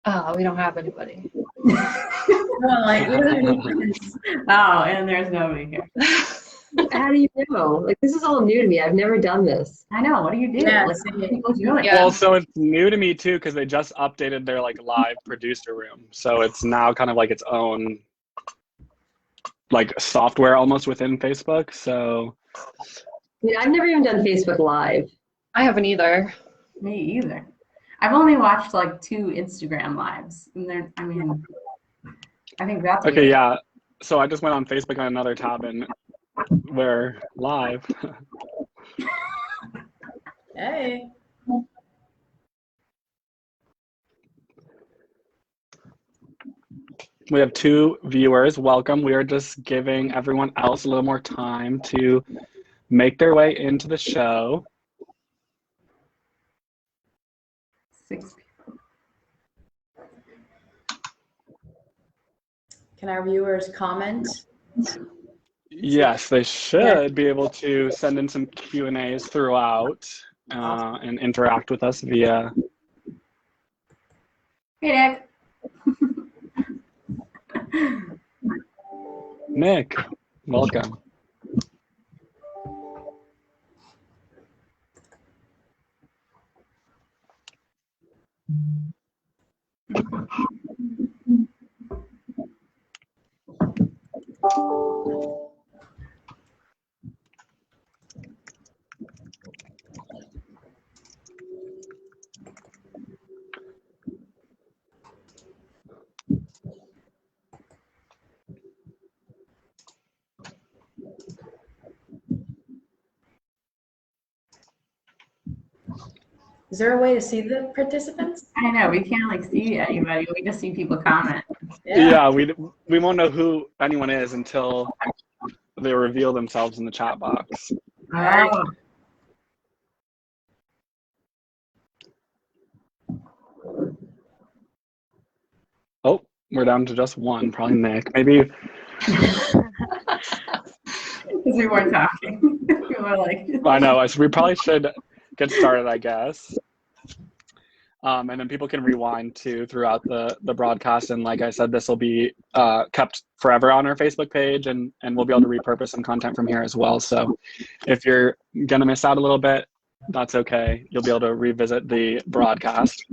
Oh, we don't have anybody. Well, like, we don't have any friends. Oh, and there's nobody here. How do you know? Like, this is all new to me. I've never done this. I know. What do you do? Yeah, Like, what do people do? Yeah. Well, so it's new to me too because they just updated their like live producer room, so it's now kind of like its own like software almost within Facebook. So Yeah, I've never even done Facebook Live. I haven't either. Me either. I've only watched like 2 Instagram lives, and they're. I mean, I think that's okay, weird. yeah. So I just went on Facebook on another tab and we're live. Hey. We have 2 viewers. Welcome. We are just giving everyone else a little more time to make their way into the show. 6 people. Can our viewers comment? Yes, they should be able to send in some Q&As throughout and interact with us via. Hey, Nick. Nick, welcome. Is there a way to see the participants? I know, we can't like see anybody. We just see people comment. Yeah, we won't know who anyone is until they reveal themselves in the chat box. Oh. Oh, we're down to just one, probably Nick. Maybe. Because we weren't talking. We were like. I know. We probably should get started, I guess. And then people can rewind too throughout the broadcast. And like I said, this will be kept forever on our Facebook page, and we'll be able to repurpose some content from here as well. So if you're going to miss out a little bit, that's okay. You'll be able to revisit the broadcast.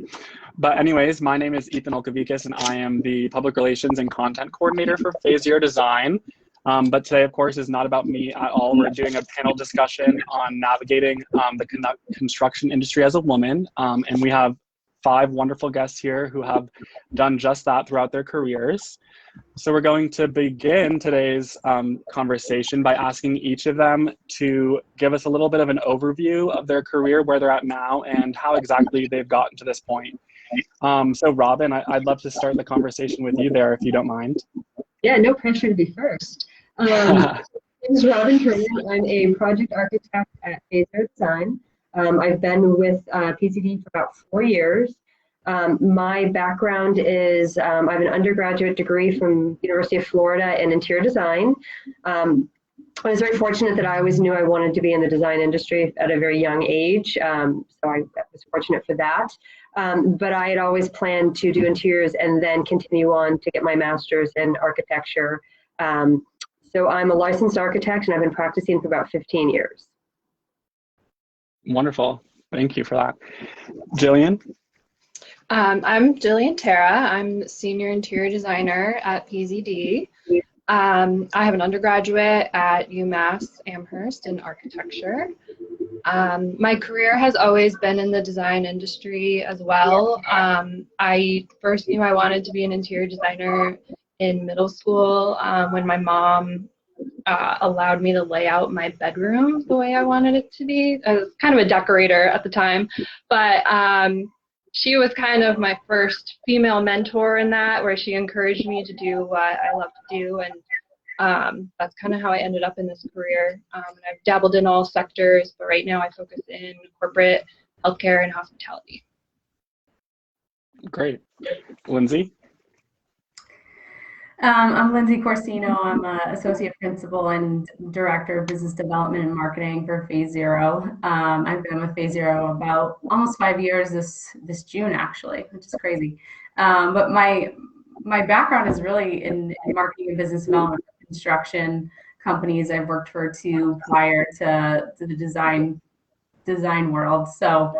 But anyways, my name is Ethan Olkavikas, and I am the Public Relations and Content Coordinator for Phase Zero Design. But today, of course, is not about me at all. We're doing a panel discussion on navigating the construction industry as a woman. And we have 5 wonderful guests here who have done just that throughout their careers. So we're going to begin today's conversation by asking each of them to give us a little bit of an overview of their career, where they're at now, and how exactly they've gotten to this point. So Robin, I'd love to start the conversation with you there, if you don't mind. Yeah, no pressure to be first. My name is Robin Turner. I'm a project architect at Phase Zero Design. I've been with PCD for about 4 years. My background is I have an undergraduate degree from University of Florida in interior design. I was very fortunate that I always knew I wanted to be in the design industry at a very young age, so I was fortunate for that. But I had always planned to do interiors and then continue on to get my master's in architecture. So I'm a licensed architect, and I've been practicing for about 15 years. Wonderful. Thank you for that. Jillian? I'm Jillian Tara. I'm senior interior designer at PZD. I have an undergraduate at UMass Amherst in architecture. My career has always been in the design industry as well. I first knew I wanted to be an interior designer in middle school when my mom allowed me to lay out my bedroom the way I wanted it to be. I was kind of a decorator at the time, but she was kind of my first female mentor in that, where she encouraged me to do what I love to do, and that's kind of how I ended up in this career. And I've dabbled in all sectors, but right now I focus in corporate, healthcare, and hospitality. Great. Lindsay? I'm Lindsay Corsino. I'm an associate principal and director of business development and marketing for Phase Zero. I've been with Phase Zero about almost 5 years this June, actually, which is crazy. But my background is really in marketing and business development for construction companies. I've worked for two prior to the design world. So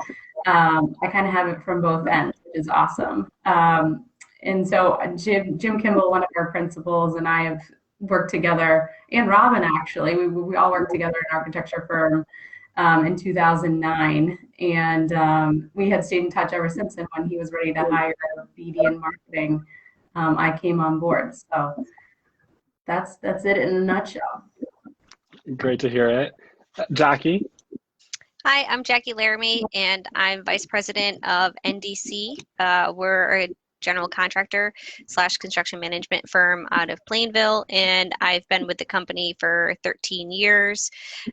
I kind of have it from both ends, which is awesome. And so Jim Kimball, one of our principals, and I have worked together, and Robin actually, we all worked together in an architecture firm in 2009, and we had stayed in touch ever since. And when he was ready to hire BD and marketing, I came on board. So that's it in a nutshell. Great to hear it. Jackie? Hi, I'm Jackie Laramie, and I'm Vice President of NDC. We're a general contractor / construction management firm out of Plainville, and I've been with the company for 13 years.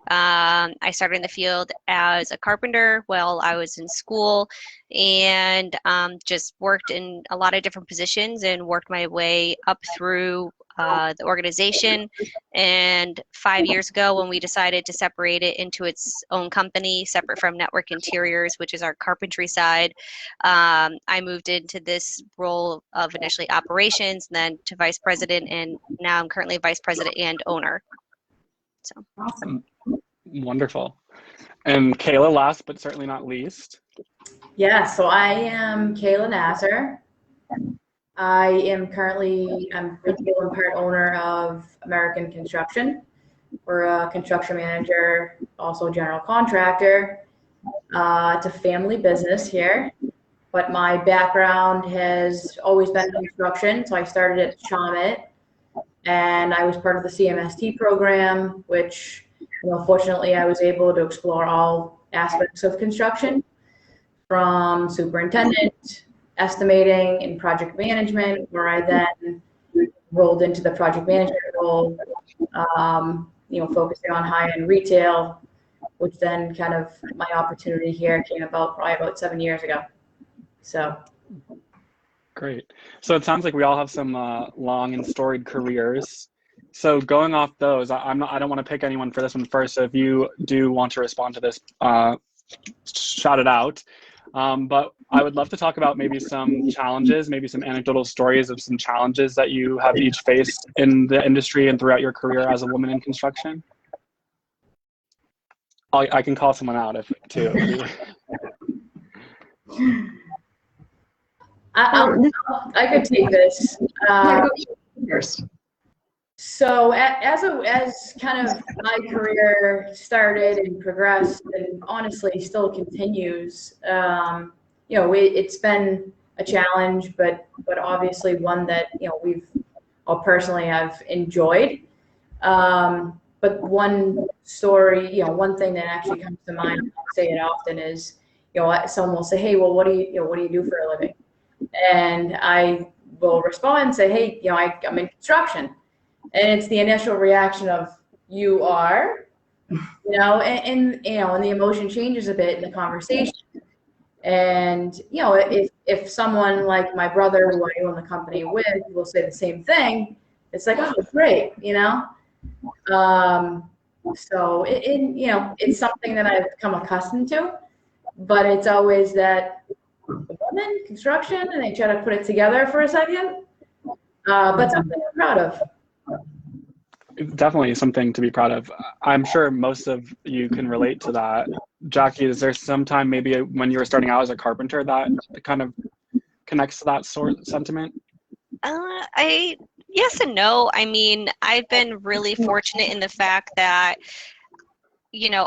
I started in the field as a carpenter while I was in school, and just worked in a lot of different positions and worked my way up through the organization. And 5 years ago, when we decided to separate it into its own company, separate from Network Interiors, which is our carpentry side, I moved into this role of initially operations, and then to vice president, and now I'm currently vice president and owner. So Awesome. Wonderful. And Kayla, last but certainly not least. Yeah, so I am Kayla Nasser. I'm principal and part owner of American Construction. We're a construction manager, also general contractor. It's a family business here, but my background has always been construction. So I started at Chalmette, and I was part of the CMST program, which, fortunately I was able to explore all aspects of construction, from superintendent, estimating, and project management, where I then rolled into the project management role, focusing on high-end retail, which then kind of my opportunity here came about probably about 7 years ago. So. Great. So it sounds like we all have some long and storied careers. So going off those, I don't want to pick anyone for this one first. So if you do want to respond to this, shout it out. But I would love to talk about maybe some challenges, maybe some anecdotal stories of some challenges that you have each faced in the industry and throughout your career as a woman in construction. I can call someone out too. I could take this. First. So as kind of my career started and progressed, and honestly still continues, it's been a challenge, but obviously one that personally I've enjoyed. But one story, one thing that actually comes to mind, I say it often, is someone will say, "Hey, well, what do you do for a living?" And I will respond and say, "Hey, I'm in construction." And it's the initial reaction of, "You are," and the emotion changes a bit in the conversation. And if someone like my brother, who I own the company with, will say the same thing, it's like, "Oh, great," So it's something that I've become accustomed to, but it's always that woman, construction, and they try to put it together for a second. But something I'm proud of. Definitely something to be proud of. I'm sure most of you can relate to that. Jackie, is there some time maybe when you were starting out as a carpenter that kind of connects to that sort of sentiment? Yes and no. I mean, I've been really fortunate in the fact that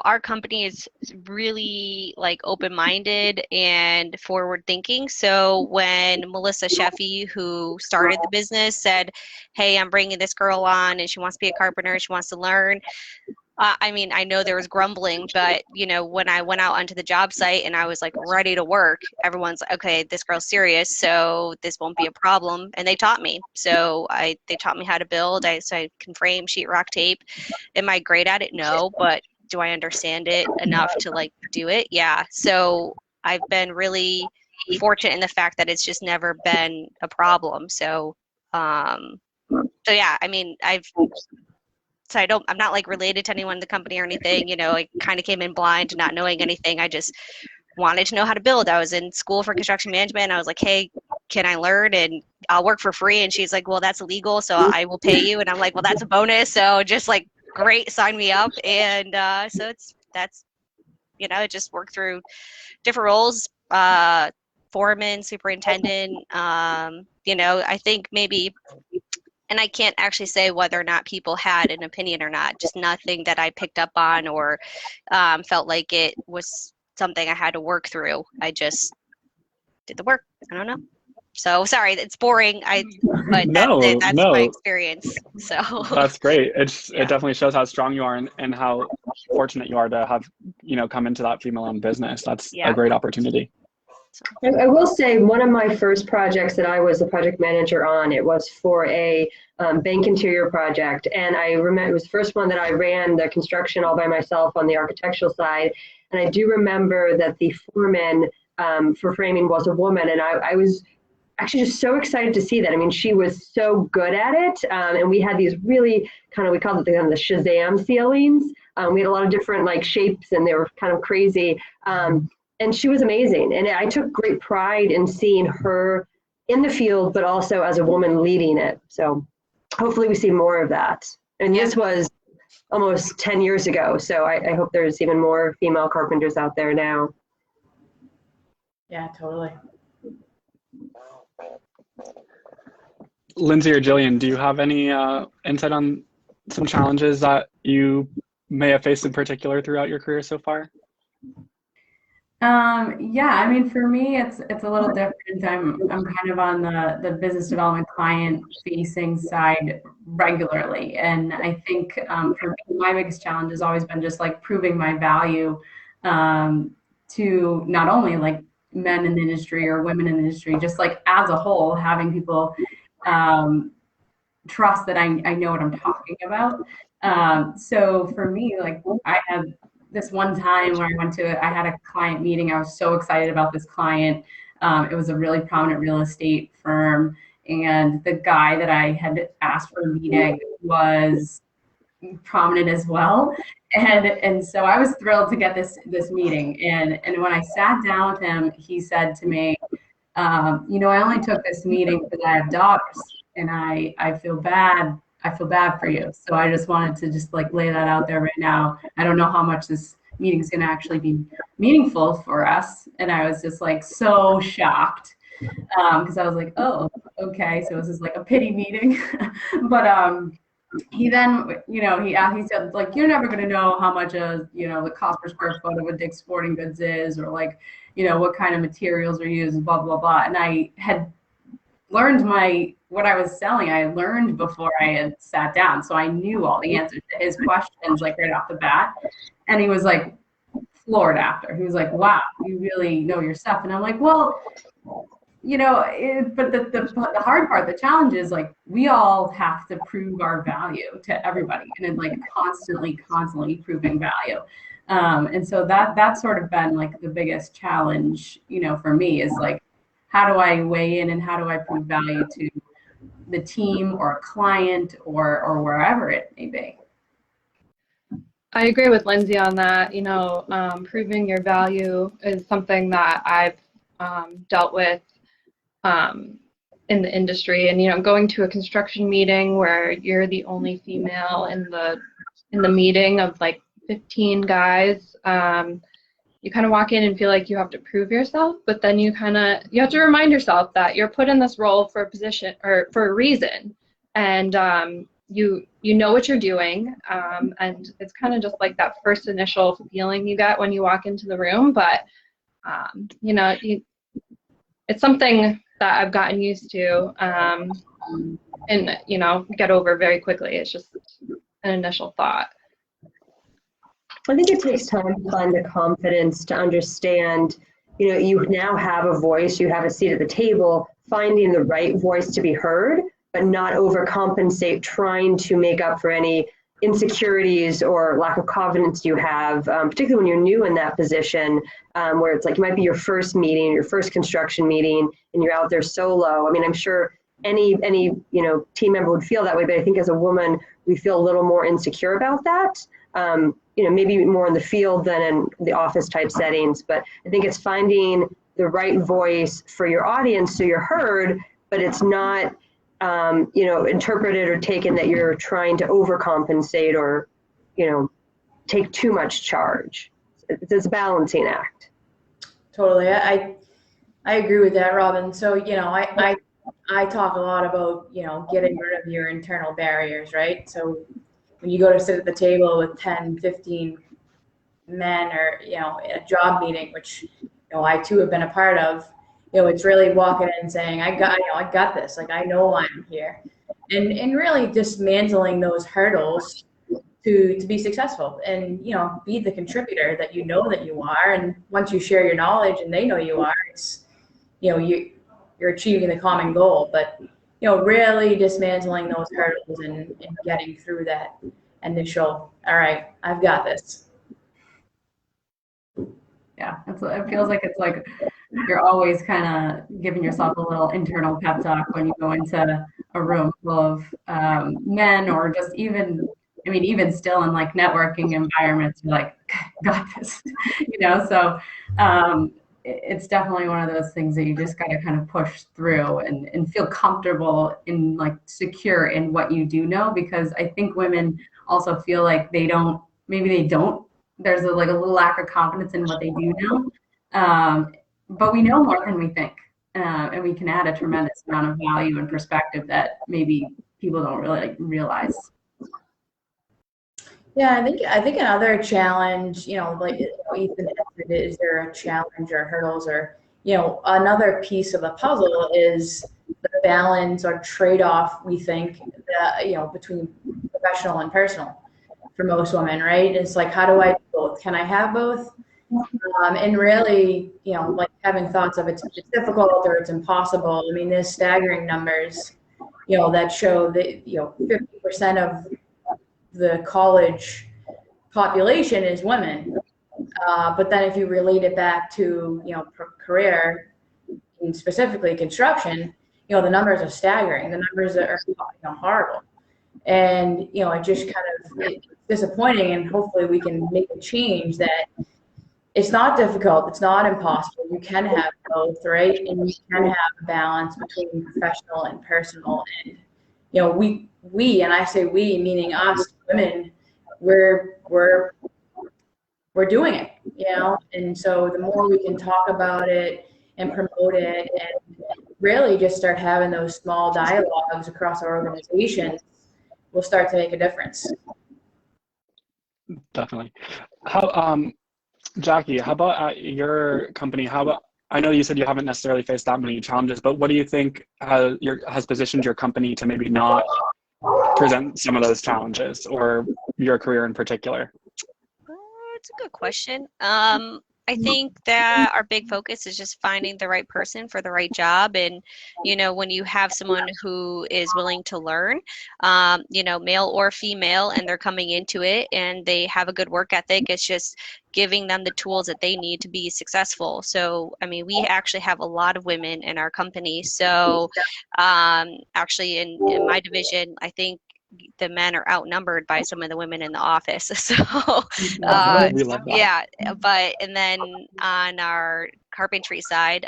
our company is really open-minded and forward-thinking. So when Melissa Sheffy, who started the business, said, "Hey, I'm bringing this girl on and she wants to be a carpenter, she wants to learn," I know there was grumbling, but when I went out onto the job site and I was ready to work, everyone's like, "Okay, this girl's serious, so this won't be a problem." And they taught me. So they taught me how to build. So I can frame, sheetrock, tape. Am I great at it? No, but do I understand it enough to do it? Yeah. So I've been really fortunate in the fact that it's just never been a problem. So, yeah, I'm not related to anyone in the company or anything, I kind of came in blind, not knowing anything. I just wanted to know how to build. I was in school for construction management. And I was like, "Hey, can I learn and I'll work for free? And she's like, well, that's illegal, so I will pay you. And I'm like, well, that's a bonus. So just like, great, sign me up. And so that's, you know, just work through different roles, foreman, superintendent. You know, I think maybe, and I can't actually say whether or not people had an opinion or not, just nothing that I picked up on or felt like it was something I had to work through. I just did the work. I don't know. So sorry, it's boring. But that's my experience. So that's great. It definitely shows how strong you are and how fortunate you are to have, you know, come into that female-owned business. That's a great opportunity. I will say one of my first projects that I was a project manager on, it was for a bank interior project. And I remember it was the first one that I ran the construction all by myself on the architectural side. And I do remember that the foreman for framing was a woman. And I was actually just so excited to see that. I mean, she was so good at it. And we had these really kind of, we called it the Shazam ceilings. We had a lot of different like shapes and they were kind of crazy. And she was amazing. And I took great pride in seeing her in the field, but also as a woman leading it. So hopefully we see more of that. And this was almost 10 years ago. So I hope there's even more female carpenters out there now. Yeah, totally. Lindsay or Jillian, do you have any insight on some challenges that you may have faced in particular throughout your career so far? Yeah, I mean, for me, it's a little different. I'm kind of on the business development client facing side regularly. And I think for me, my biggest challenge has always been just like proving my value to not only like men in the industry or women in the industry, just like as a whole, having people trust that I know what I'm talking about. So for me, like I had this one time where I had a client meeting. I was so excited about this client. It was a really prominent real estate firm. And the guy that I had asked for a meeting was prominent as well. And so I was thrilled to get this meeting. And when I sat down with him, he said to me, you know, I only took this meeting because I have daughters and I feel bad. I feel bad for you. So I just wanted to just like lay that out there right now. I don't know how much this meeting is going to actually be meaningful for us. And I was just like so shocked because I was like, oh, okay. So this is like a pity meeting. But he then, you know, he said like, you're never going to know how much you know, the cost per square foot of a Dick's Sporting Goods is, or like, you know, what kind of materials are used, blah, blah, blah. And I had learned what I was selling, I learned before I had sat down. So I knew all the answers to his questions, like right off the bat. And he was like floored after. He was like, wow, you really know your stuff. And I'm like, well, you know, but the hard part, the challenge is like, we all have to prove our value to everybody. And it's like constantly proving value. And so that's sort of been like the biggest challenge, you know, for me is like, how do I weigh in and how do I prove value to the team or a client or wherever it may be? I agree with Lindsay on that. You know, proving your value is something that I've dealt with in the industry. And, you know, going to a construction meeting where you're the only female in the meeting of like 15 guys, you kind of walk in and feel like you have to prove yourself, but then you have to remind yourself that you're put in this role for a position or for a reason, and you know what you're doing, and it's kind of just like that first initial feeling you get when you walk into the room, but you know, it's something that I've gotten used to, and you know, get over very quickly. It's just an initial thought. I think it takes time to find the confidence to understand, you know, you now have a voice, you have a seat at the table, finding the right voice to be heard, but not overcompensate, trying to make up for any insecurities or lack of confidence you have, particularly when you're new in that position, where it's like, it might be your first meeting, your first construction meeting, and you're out there solo. I mean, I'm sure any you know, team member would feel that way, but I think as a woman, we feel a little more insecure about that. You know, maybe more in the field than in the office type settings, but I think it's finding the right voice for your audience so you're heard, but it's not, interpreted or taken that you're trying to overcompensate or, take too much charge. It's a balancing act. Totally. I agree with that, Robin. So, I talk a lot about, getting rid of your internal barriers, right? So when you go to sit at the table with 10, 15 men or, in a job meeting, which, I too have been a part of, it's really walking in and saying, I got this, like, I know I'm here. And really dismantling those hurdles to be successful and, be the contributor that you know that you are. And once you share your knowledge and they know you are, it's, you're achieving the common goal. But, really dismantling those hurdles and getting through that initial, all right, I've got this. Yeah, it feels like it's like you're always kind of giving yourself a little internal pep talk when you go into a room full of men, or just even still in like networking environments, you're like, got this, so it's definitely one of those things that you just got to kind of push through and feel comfortable and like secure in what you do know, because I think women also feel like there's a little lack of confidence in what they do know, but we know more than we think, and we can add a tremendous amount of value and perspective that maybe people don't really realize. Yeah, I think another challenge, like Ethan answered, is there a challenge or hurdles, or another piece of the puzzle is the balance or trade-off, we think, that between professional and personal for most women, right? It's like, how do I do both? Can I have both? And really, like having thoughts of it's difficult or it's impossible. I mean, there's staggering numbers, that show that 50% of the college population is women. But then if you relate it back to, career, and specifically construction, the numbers are staggering. The numbers are horrible. And, it just it's disappointing, and hopefully we can make a change that it's not difficult. It's not impossible. You can have both, right? And you can have a balance between professional and personal. And, we, and I say we, meaning us women, we're doing it, and so the more we can talk about it and promote it and really just start having those small dialogues across our organization, we'll start to make a difference. Definitely. How, Jackie, how about at your company? I know you said you haven't necessarily faced that many challenges, but what do you think has positioned your company to maybe not present some of those challenges, or your career in particular? It's a good question. I think that our big focus is just finding the right person for the right job. And, when you have someone who is willing to learn, male or female, and they're coming into it and they have a good work ethic, it's just giving them the tools that they need to be successful. So, we actually have a lot of women in our company. So actually in my division, I think the men are outnumbered by some of the women in the office. So, we love that. yeah, and then on our carpentry side,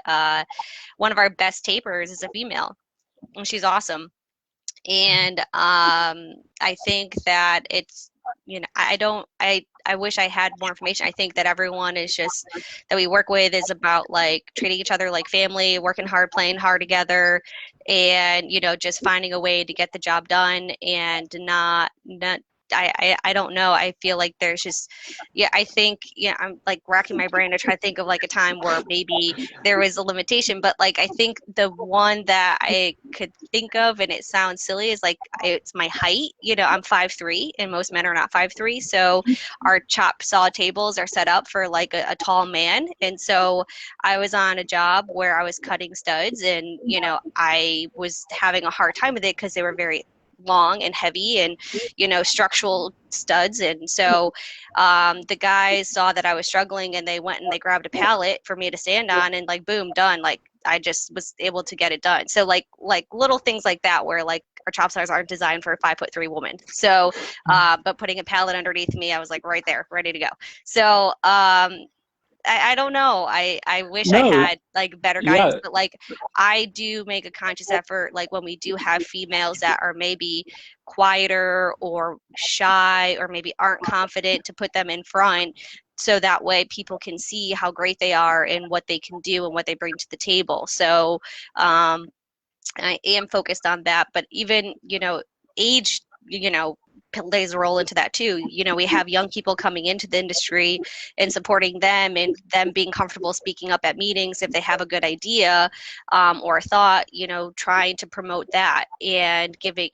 one of our best tapers is a female, and she's awesome. And I think that it's, I wish I had more information. I think that everyone is just, that we work with, is about like treating each other like family, working hard, playing hard together, and, just finding a way to get the job done and not I don't know. I feel like there's just, I think, I'm like racking my brain to try to think of like a time where maybe there was a limitation, but like, I think the one that I could think of, and it sounds silly, is like, it's my height. I'm 5'3", and most men are not 5'3". So our chop saw tables are set up for like a tall man. And so I was on a job where I was cutting studs, and, I was having a hard time with it because they were very long and heavy and, structural studs. And so the guys saw that I was struggling, and they went and they grabbed a pallet for me to stand on, and like, boom, done. Like, I just was able to get it done. So like little things like that, where like our chop saws aren't designed for a 5'3" woman. So, but putting a pallet underneath me, I was like right there, ready to go. So, I don't know. I wish I No, had like better guidance, yeah, but like I do make a conscious effort, like when we do have females that are maybe quieter or shy or maybe aren't confident, to put them in front so that way people can see how great they are and what they can do and what they bring to the table. So I am focused on that, but even, age, plays a role into that too. We have young people coming into the industry and supporting them and them being comfortable speaking up at meetings if they have a good idea or a thought, trying to promote that and giving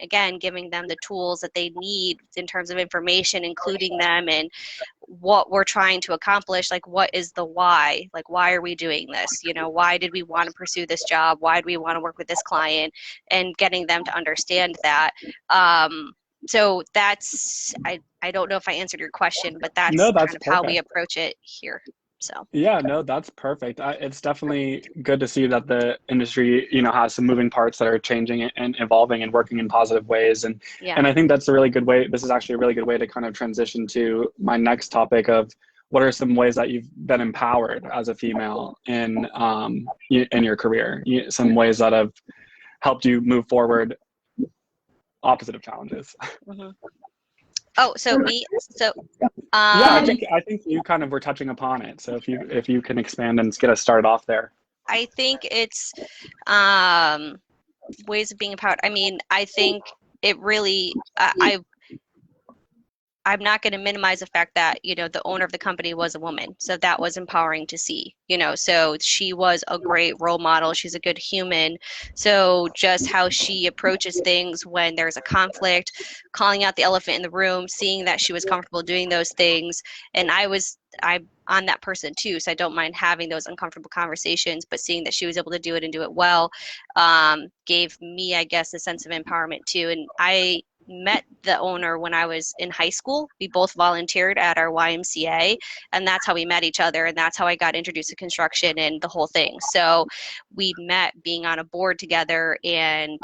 them the tools that they need in terms of information, including them and what we're trying to accomplish. Like, what is the why? Like, why are we doing this? Why did we want to pursue this job? Why do we want to work with this client? And getting them to understand that. So that's, I don't know if I answered your question, but that's no, that's kind of how we perfect. approach it here. So Yeah, no, that's perfect. It's definitely good to see that the industry, has some moving parts that are changing and evolving and working in positive ways. And yeah. and I think that's a really good way. This is actually a really good way to kind of transition to my next topic of what are some ways that you've been empowered as a female in your career, some ways that have helped you move forward opposite of challenges. Mm-hmm. Oh, so me. So yeah, I think you kind of were touching upon it. So if you can expand and get us started off there. I think it's ways of being empowered. I mean, I think it really. I'm not going to minimize the fact that, the owner of the company was a woman. So that was empowering to see, so she was a great role model. She's a good human. So just how she approaches things when there's a conflict, calling out the elephant in the room, seeing that she was comfortable doing those things. And I'm on that person too. So I don't mind having those uncomfortable conversations, but seeing that she was able to do it and do it well, gave me, I guess, a sense of empowerment too. And I met the owner when I was in high school. We both volunteered at our YMCA, and that's how we met each other, and that's how I got introduced to construction and the whole thing. So we met being on a board together and,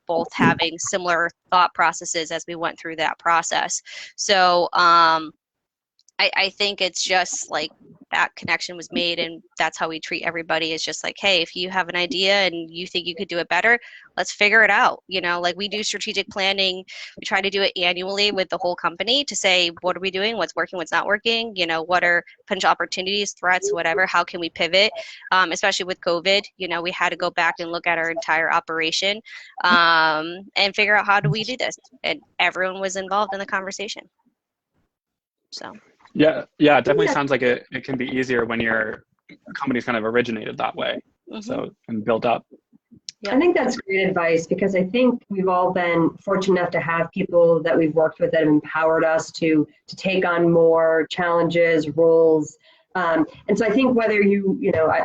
both having similar thought processes as we went through that process. So I think it's just like that connection was made, and that's how we treat everybody. Is just like, hey, if you have an idea and you think you could do it better, let's figure it out. Like we do strategic planning. We try to do it annually with the whole company to say, what are we doing? What's working? What's not working? What are potential opportunities, threats, whatever? How can we pivot? Especially with COVID, we had to go back and look at our entire operation and figure out how do we do this. And everyone was involved in the conversation. So. Yeah, it definitely sounds like it can be easier when your company's kind of originated that way. Mm-hmm. So, and built up. Yeah. I think that's great advice, because I think we've all been fortunate enough to have people that we've worked with that have empowered us to take on more challenges, roles. And so I think whether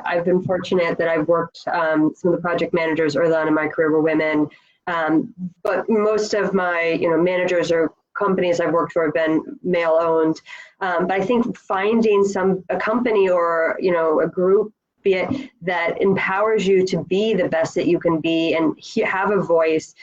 I've been fortunate that I've worked, some of the project managers early on in my career were women, but most of my, managers or companies I've worked for have been male owned. But I think finding a company or, a group, be it, that empowers you to be the best that you can be and have a voice.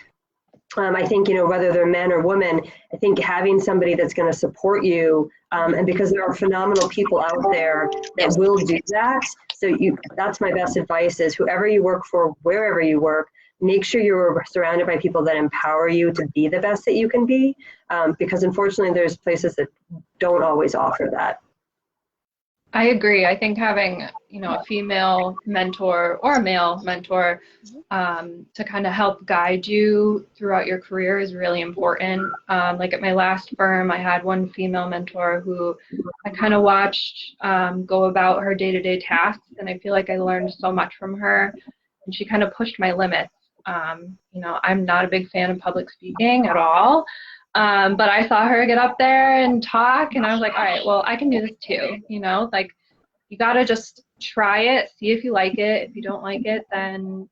I think, whether they're men or women, I think having somebody that's going to support you, and because there are phenomenal people out there that will do that. So that's my best advice is whoever you work for, wherever you work, make sure you're surrounded by people that empower you to be the best that you can be, because unfortunately there's places that don't always offer that. I agree. I think having, a female mentor or a male mentor to kind of help guide you throughout your career is really important. Like at my last firm, I had one female mentor who I kind of watched go about her day-to-day tasks, and I feel like I learned so much from her, and she kind of pushed my limits. I'm not a big fan of public speaking at all. But I saw her get up there and talk, and I was like, all right, well, I can do this too. Like you got to just try it, see if you like it. If you don't like it, then,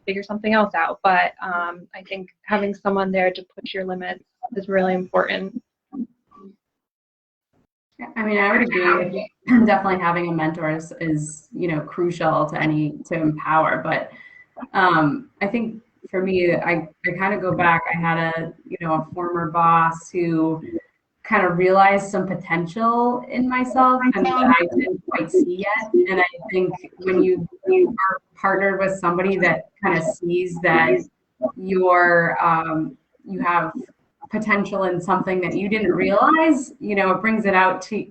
figure something else out. But I think having someone there to push your limits is really important. I mean, I would agree. Definitely having a mentor is crucial to empower. But I think for me, I kind of go back. I had a former boss who kind of realized some potential in myself and that I didn't quite see yet. And I think when you are partnered with somebody that kind of sees that you have potential in something that you didn't realize, it brings it out to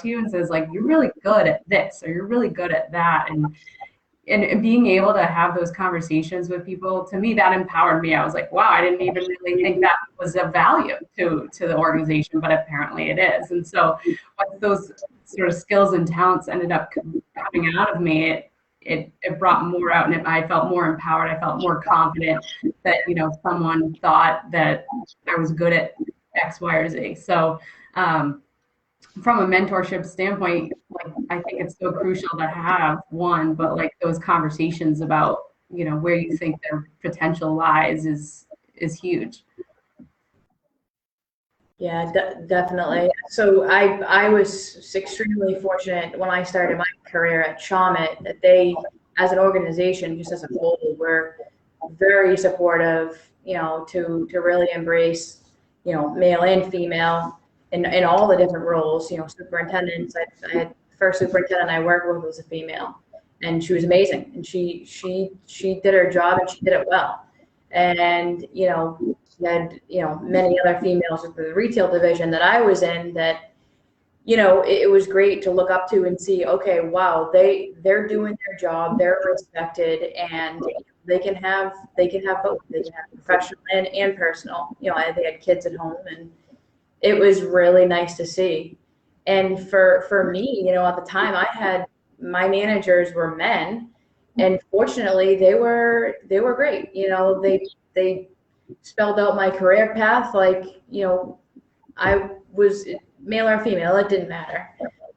you and says, like, you're really good at this, or you're really good at that. And being able to have those conversations with people, to me, that empowered me. I was like, wow, I didn't even really think that was of value to the organization, but apparently it is. And so once those sort of skills and talents ended up coming out of me, it brought more out, and I felt more empowered. I felt more confident that, someone thought that I was good at X, Y, or Z. So from a mentorship standpoint, like, I think it's so crucial to have one, but like those conversations about, where you think their potential lies is huge. Yeah, definitely. So I was extremely fortunate when I started my career at Shawmut that they, as an organization, just as a whole, were very supportive, to really embrace, male and female in all the different roles. Superintendents. I had the first superintendent I worked with was a female, and she was amazing, and she did her job, and she did it well. And had many other females with the retail division that I was in that it was great to look up to and see, okay, wow, they're doing their job, they're respected, and they can have both. They can have professional and personal. They had kids at home, and it was really nice to see. And for me, at the time, I had my managers were men, and fortunately they were great. They spelled out my career path, like, I was male or female, it didn't matter.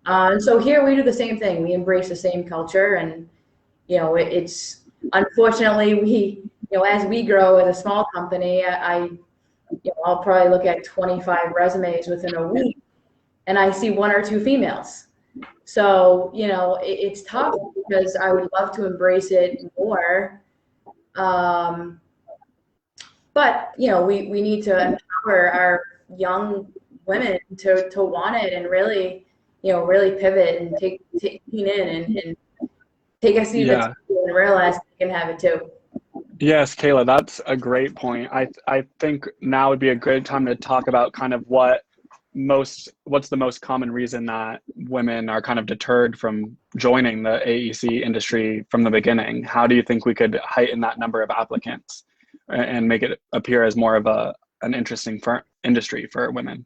And so here we do the same thing. We embrace the same culture, and it's unfortunately we as we grow as a small company, I'll probably look at 25 resumes within a week, and I see one or two females. So it's tough because I would love to embrace it more. But we need to empower our young women to want it, and really pivot and take in and take a seat at the table and realize they can have it too. Yes, Kayla, that's a great point. I think now would be a good time to talk about kind of what's the most common reason that women are kind of deterred from joining the AEC industry from the beginning. How do you think we could heighten that number of applicants and make it appear as more of an interesting industry for women?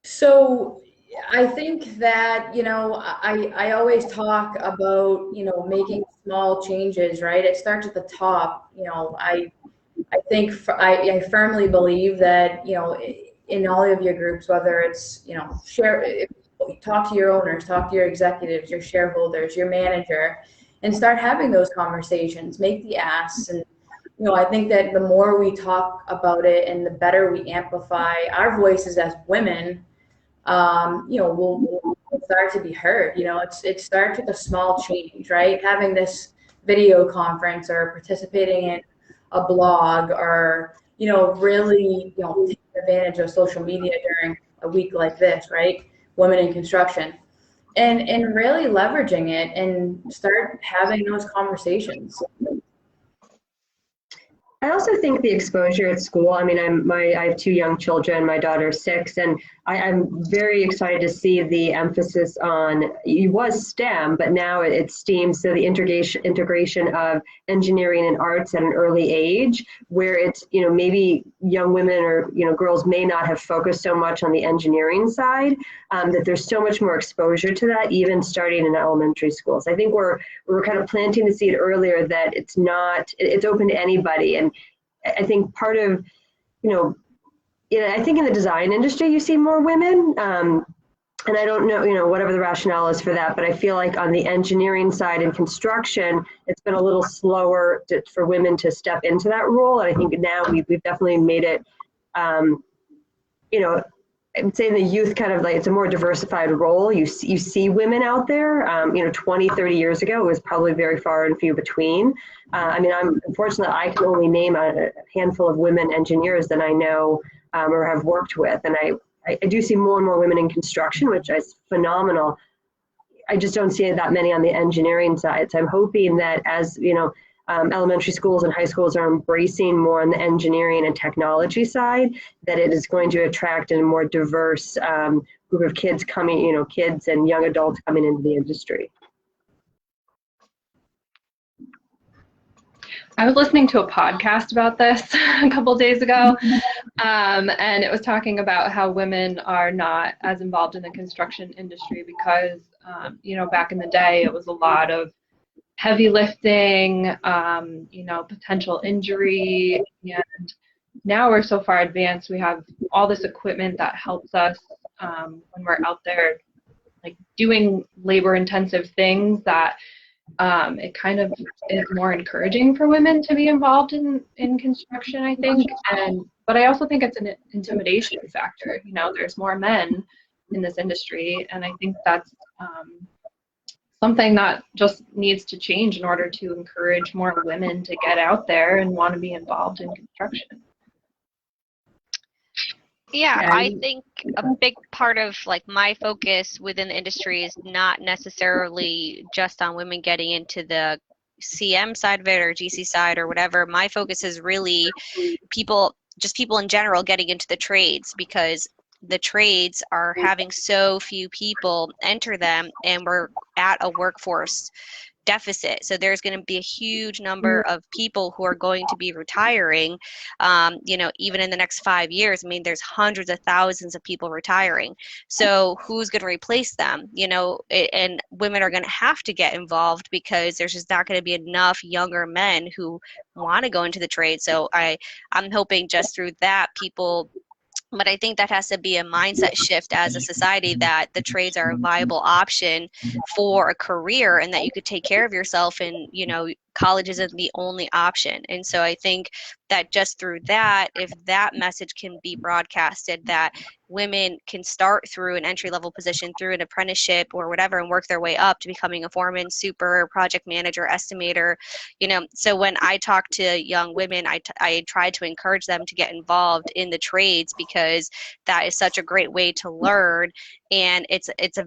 So I think that, I always talk about, making small changes, right? It starts at the top. I firmly believe that, in all of your groups, whether it's, talk to your owners, talk to your executives, your shareholders, your manager, and start having those conversations, make the asks. And, I think that the more we talk about it and the better we amplify our voices as women, we'll start to be heard. It starts with a small change, right? Having this video conference or participating in a blog, or, really, taking advantage of social media during a week like this, right? Women in construction. And really leveraging it and start having those conversations. I also think the exposure at school, I mean, I have two young children, my daughter's 6, and I'm very excited to see the emphasis on, it was STEM, but now it's STEAM, so the integration of engineering and arts at an early age, where it's, maybe young women or, girls may not have focused so much on the engineering side, that there's so much more exposure to that, even starting in elementary schools. I think we're kind of planting the seed earlier that it's open to anybody. And I think part of, I think in the design industry, you see more women. And I don't know, whatever the rationale is for that, but I feel like on the engineering side and construction, it's been a little slower for women to step into that role. And I think now we've definitely made it, I would say in the youth kind of like, it's a more diversified role. You see women out there, 20, 30 years ago, it was probably very far and few between. I'm unfortunately, I can only name a handful of women engineers that I know or have worked with. And I do see more and more women in construction, which is phenomenal. I just don't see that many on the engineering side. So I'm hoping that as, elementary schools and high schools are embracing more on the engineering and technology side, that it is going to attract a more diverse group of kids coming, kids and young adults coming into the industry. I was listening to a podcast about this a couple days ago, and it was talking about how women are not as involved in the construction industry because, back in the day, it was a lot of heavy lifting, potential injury, and now we're so far advanced. We have all this equipment that helps us when we're out there, like doing labor-intensive things that it kind of is more encouraging for women to be involved in construction, I think. But I also think it's an intimidation factor. There's more men in this industry, and I think that's something that just needs to change in order to encourage more women to get out there and want to be involved in construction. Yeah, I think a big part of like my focus within the industry is not necessarily just on women getting into the CM side of it or GC side or whatever. My focus is really people in general getting into the trades, because the trades are having so few people enter them, and we're at a workforce deficit. So there's going to be a huge number of people who are going to be retiring, even in the next 5 years. I mean, there's hundreds of thousands of people retiring. So who's going to replace them? And women are going to have to get involved because there's just not going to be enough younger men who want to go into the trade. So I'm hoping just through that but I think that has to be a mindset shift as a society, that the trades are a viable option for a career and that you could take care of yourself, and, college isn't the only option. And so I think that just through that, if that message can be broadcasted, that women can start through an entry-level position, through an apprenticeship or whatever, and work their way up to becoming a foreman, super, project manager, estimator. So when I talk to young women, I try to encourage them to get involved in the trades, because that is such a great way to learn, and it's a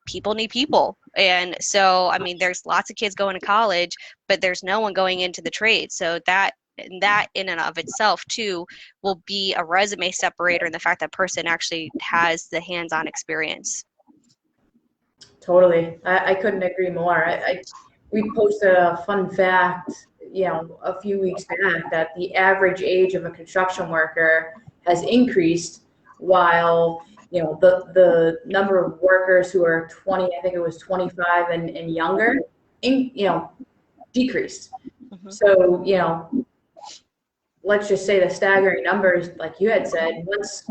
people need people. And so, I mean, there's lots of kids going to college, but there's no one going into the trade. So that in and of itself too will be a resume separator, in the fact that person actually has the hands-on experience. Totally. I couldn't agree more. We posted a fun fact, a few weeks back, that the average age of a construction worker has increased, while the number of workers who are 20, I think it was 25 and younger, decreased. Mm-hmm. So, let's just say the staggering numbers, like you had said, once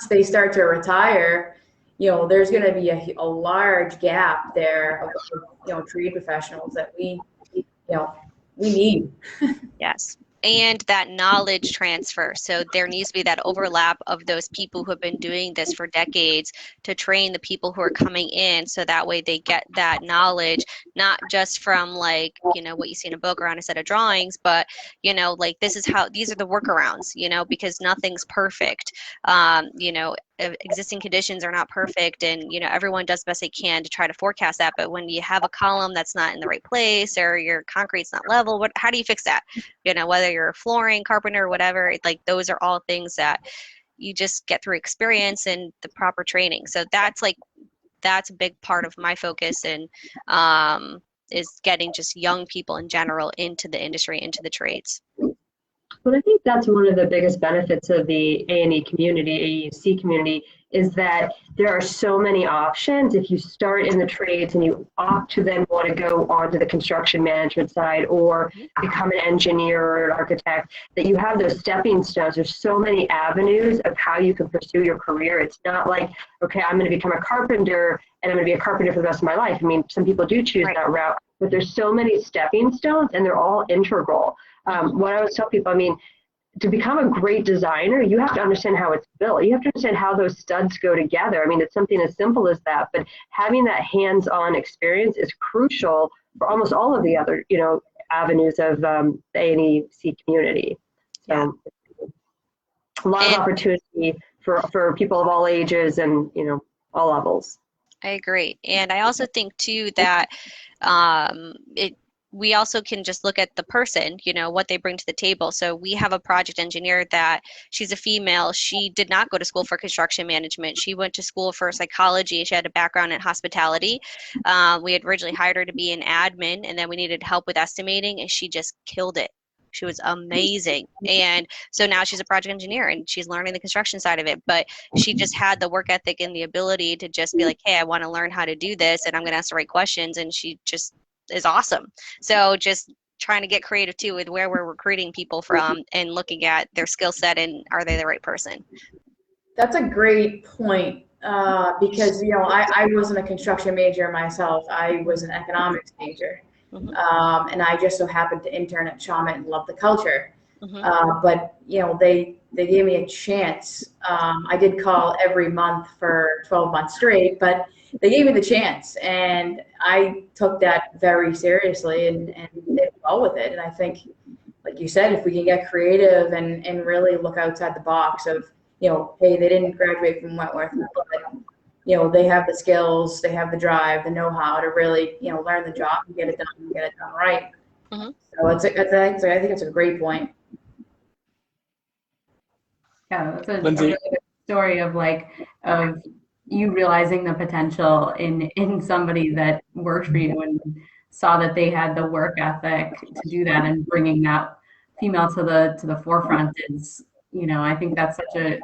they start to retire, there's going to be a large gap there of trade professionals that we need. Yes. And that knowledge transfer. So there needs to be that overlap of those people who have been doing this for decades to train the people who are coming in, so that way they get that knowledge, not just from what you see in a book or on a set of drawings, but these are the workarounds, because nothing's perfect. Existing conditions are not perfect, and everyone does the best they can to try to forecast that. But when you have a column that's not in the right place, or your concrete's not level, how do you fix that? Whether you're a flooring carpenter or whatever, those are all things that you just get through experience and the proper training. So that's a big part of my focus, and is getting just young people in general into the industry, into the trades. Well, I think that's one of the biggest benefits of the A&E community, AEC community, is that there are so many options. If you start in the trades and you opt to then want to go onto the construction management side or become an engineer or an architect, that you have those stepping stones. There's so many avenues of how you can pursue your career. It's not like, okay, I'm going to become a carpenter and I'm going to be a carpenter for the rest of my life. I mean, some people do choose that route, but there's so many stepping stones and they're all integral. What I always tell people, I mean, to become a great designer, you have to understand how it's built. You have to understand how those studs go together. I mean, it's something as simple as that, but having that hands-on experience is crucial for almost all of the other, avenues of the A&EC community. So, a lot of opportunity for people of all ages and, you know, all levels. I agree. And I also think too that we also can just look at the person, you know, what they bring to the table. So we have a project engineer that she's a female. She did not go to school for construction management. She went to school for psychology. She had a background in hospitality. We had originally hired her to be an admin, and then we needed help with estimating, and she just killed it. She was amazing. And so now she's a project engineer and she's learning the construction side of it. But she just had the work ethic and the ability to just be like, hey, I want to learn how to do this and I'm going to ask the right questions. And she just is awesome. So just trying to get creative too with where we're recruiting people from and looking at their skill set and are they the right person? That's a great point. Because, you know, I wasn't a construction major myself. I was an economics major. And I just so happened to intern at Chalmette and love the culture. But, you know, they gave me a chance. I did call every month for 12 months straight, but they gave me the chance. And I took that very seriously and did well with it. And I think, like you said, if we can get creative and really look outside the box of, you know, hey, they didn't graduate from Wentworth, but, you know, they have the skills, they have the drive, the know-how to really, you know, learn the job and get it done right. So I think it's a great point. Yeah, that's a Lindsay. really good story of you realizing the potential in somebody that worked for you and saw that they had the work ethic to do that, and bringing that female to the forefront is, you know, I think that's such a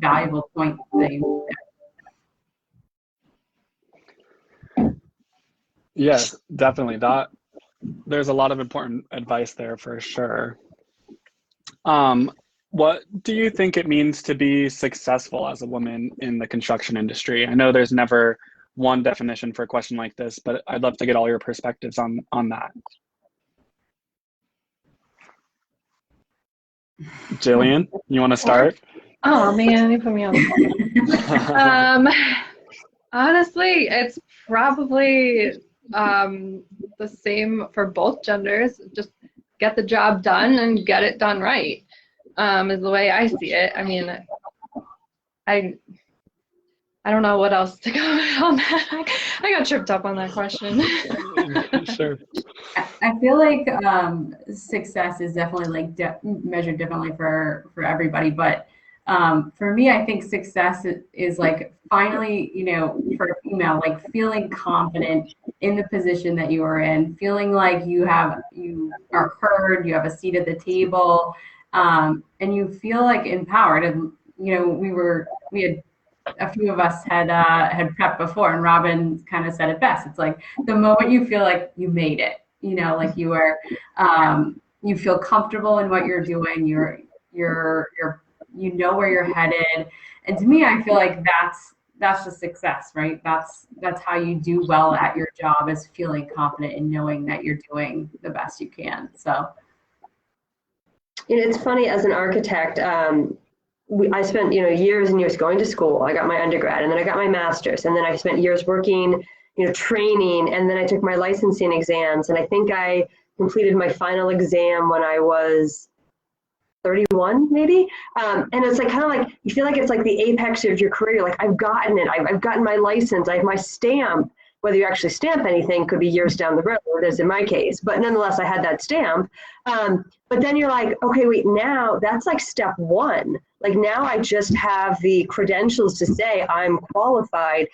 valuable point that you. Yes, definitely. There's a lot of important advice there for sure. What do you think it means to be successful as a woman in the construction industry? I know there's never one definition for a question like this, but I'd love to get all your perspectives on that. Jillian, you want to start? Oh man, you put me on the spot. Honestly, it's probably the same for both genders. Just get the job done and get it done right, is the way I see it. I mean, I don't know what else to comment on that. I got tripped up on that question. Sure. I feel like success is definitely like measured differently for everybody, but for me, I think success is like finally, you know, for a female, like feeling confident in the position that you are in, feeling like you are heard, you have a seat at the table, and you feel like empowered. And you know, we had a few of us had prepped before, and Robin kind of said it best. It's like the moment you feel like you made it, you know, like you are, you feel comfortable in what you're doing. You know where you're headed, and to me, I feel like that's just success, right? That's how you do well at your job, is feeling confident and knowing that you're doing the best you can. So, you know, it's funny, as an architect, I spent, you know, years and years going to school. I got my undergrad, and then I got my master's, and then I spent years working, you know, training, and then I took my licensing exams, and I think I completed my final exam when I was 31 maybe, and it's like kind of like you feel like it's like the apex of your career. Like, I've gotten it, I've gotten my license, I have my stamp. Whether you actually stamp anything could be years down the road, as in my case, but nonetheless I had that stamp. But then you're like, okay, wait, now that's like step one. Like, now I just have the credentials to say I'm qualified.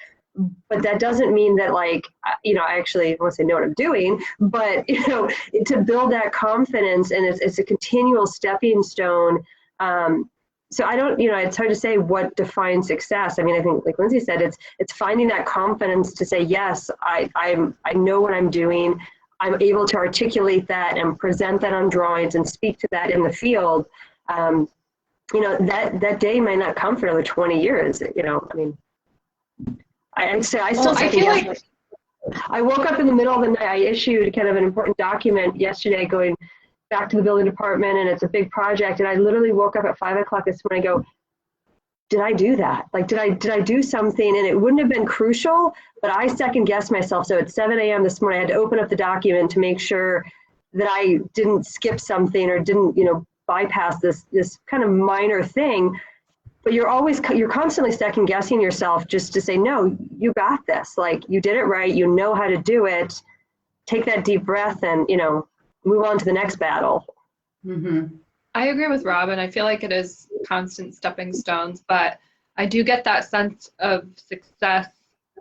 But that doesn't mean that, like, you know, I actually want to say know what I'm doing, but, you know, to build that confidence, and it's a continual stepping stone. So I don't, you know, it's hard to say what defines success. I mean, I think, like Lindsay said, it's finding that confidence to say, yes, I know what I'm doing. I'm able to articulate that and present that on drawings and speak to that in the field. You know, that day might not come for another 20 years, you know, I mean, I feel like I woke up in the middle of the night. I issued kind of an important document yesterday going back to the building department, and it's a big project. And I literally woke up at 5 o'clock this morning. I go, did I do that? Like, did I do something? And it wouldn't have been crucial, but I second guessed myself. So at 7 a.m. this morning, I had to open up the document to make sure that I didn't skip something or didn't, you know, bypass this kind of minor thing, but you're constantly second guessing yourself just to say, no, you got this. Like, you did it right. You know how to do it. Take that deep breath and, move on to the next battle. Mm-hmm. I agree with Robin. I feel like it is constant stepping stones, but I do get that sense of success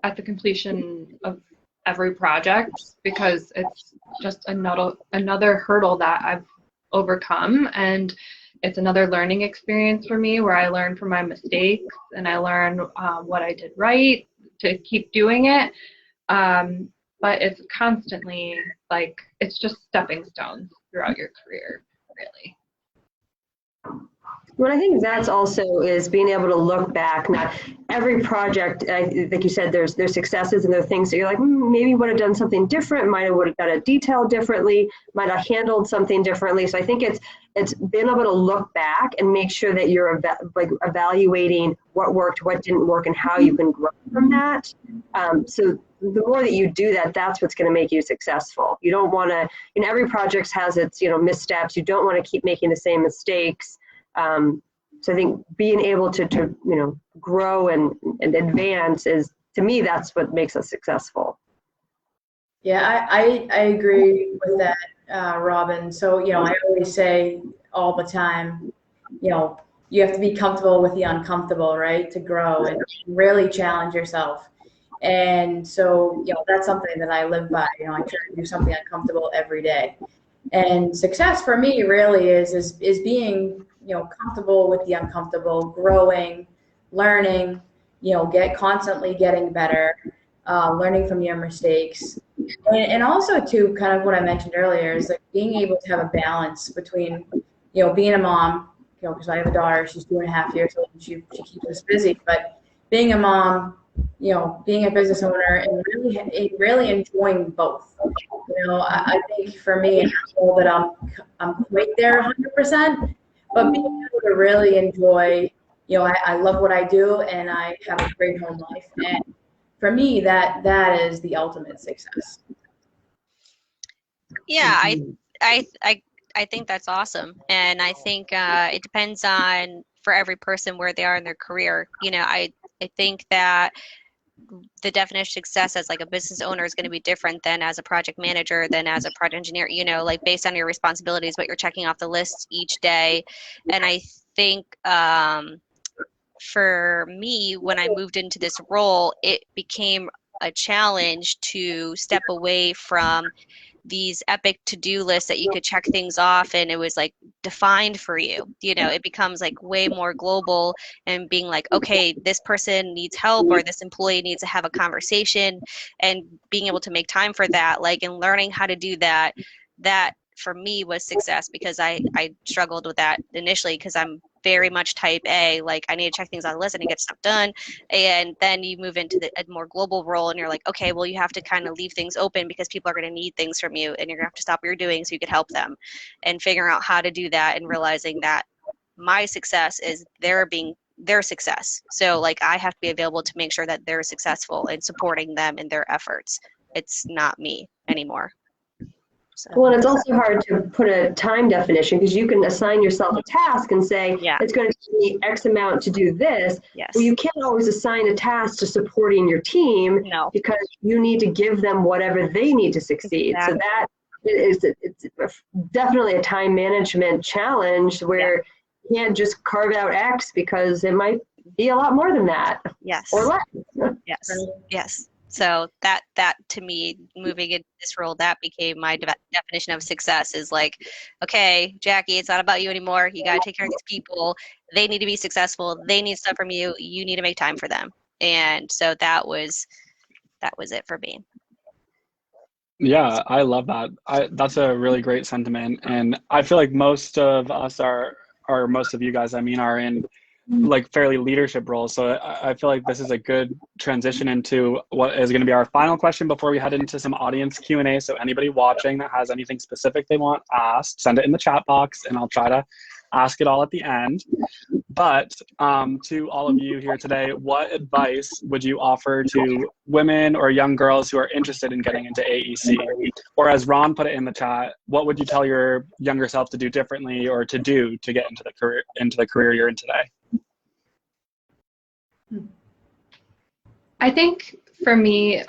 at the completion of every project, because it's just another hurdle that I've overcome, and it's another learning experience for me where I learn from my mistakes and I learn what I did right to keep doing it. But it's constantly it's just stepping stones throughout your career, really. What I think that's also is being able to look back. Not every project, like you said, there's successes and there are things that you're like, maybe would have done something different, would have done a detail differently, might have handled something differently. So I think it's being able to look back and make sure that you're evaluating what worked, what didn't work, and how you can grow from that. So the more that you do that, that's what's going to make you successful. You don't want to, every project has its, missteps. You don't want to keep making the same mistakes. So I think being able to grow and advance is, to me, that's what makes us successful. Yeah, I agree with that, Robin. So, I always say all the time, you have to be comfortable with the uncomfortable, right, to grow and really challenge yourself. And so, that's something that I live by. I try to do something uncomfortable every day. And success for me really is being, comfortable with the uncomfortable, growing, learning, constantly getting better, learning from your mistakes. And also too, kind of what I mentioned earlier is being able to have a balance between, being a mom, because I have a daughter, she's 2.5 years old, and she keeps us busy, but being a mom, being a business owner, and really enjoying both. I think for me, it's cool that I'm quite there 100%, but being able to really enjoy, I love what I do and I have a great home life. And for me, that is the ultimate success. Yeah, I think that's awesome. And I think it depends on, for every person, where they are in their career. I think that the definition of success as a business owner is going to be different than as a project manager, than as a project engineer, based on your responsibilities, what you're checking off the list each day. And I think for me, when I moved into this role, it became a challenge to step away from these epic to-do lists that you could check things off and it was defined for you. It becomes way more global, and being okay, this person needs help or this employee needs to have a conversation, and being able to make time for that, and learning how to do that for me was success, because I struggled with that initially, because I'm very much type A. I need to check things on the list and get stuff done. And then you move into a more global role and you're okay, well, you have to kind of leave things open because people are going to need things from you, and you're going to have to stop what you're doing so you can help them, and figuring out how to do that, and realizing that my success is their success. So I have to be available to make sure that they're successful and supporting them in their efforts. It's not me anymore. So. Well, it's also hard to put a time definition, because you can assign yourself a task and say, it's going to take me X amount to do this. Yes. Well, you can't always assign a task to supporting your team, because you need to give them whatever they need to succeed. Exactly. So that it's definitely a time management challenge where you can't just carve out X, because it might be a lot more than that. Yes. Or less. Yes. Yes. So that to me, moving into this role, that became my definition of success, is okay, Jackie, it's not about you anymore. You got to take care of these people. They need to be successful. They need stuff from you. You need to make time for them. And so that was it for me. Yeah, I love that. That's a really great sentiment. And I feel like most of us or most of you guys, are in fairly leadership roles. So I feel like this is a good transition into what is going to be our final question before we head into some audience Q&A. So anybody watching that has anything specific they want asked, send it in the chat box, and I'll try to ask it all at the end. But to all of you here today, what advice would you offer to women or young girls who are interested in getting into AEC? Or as Ron put it in the chat, what would you tell your younger self to do differently or to do to get into the career you're in today? I think for me,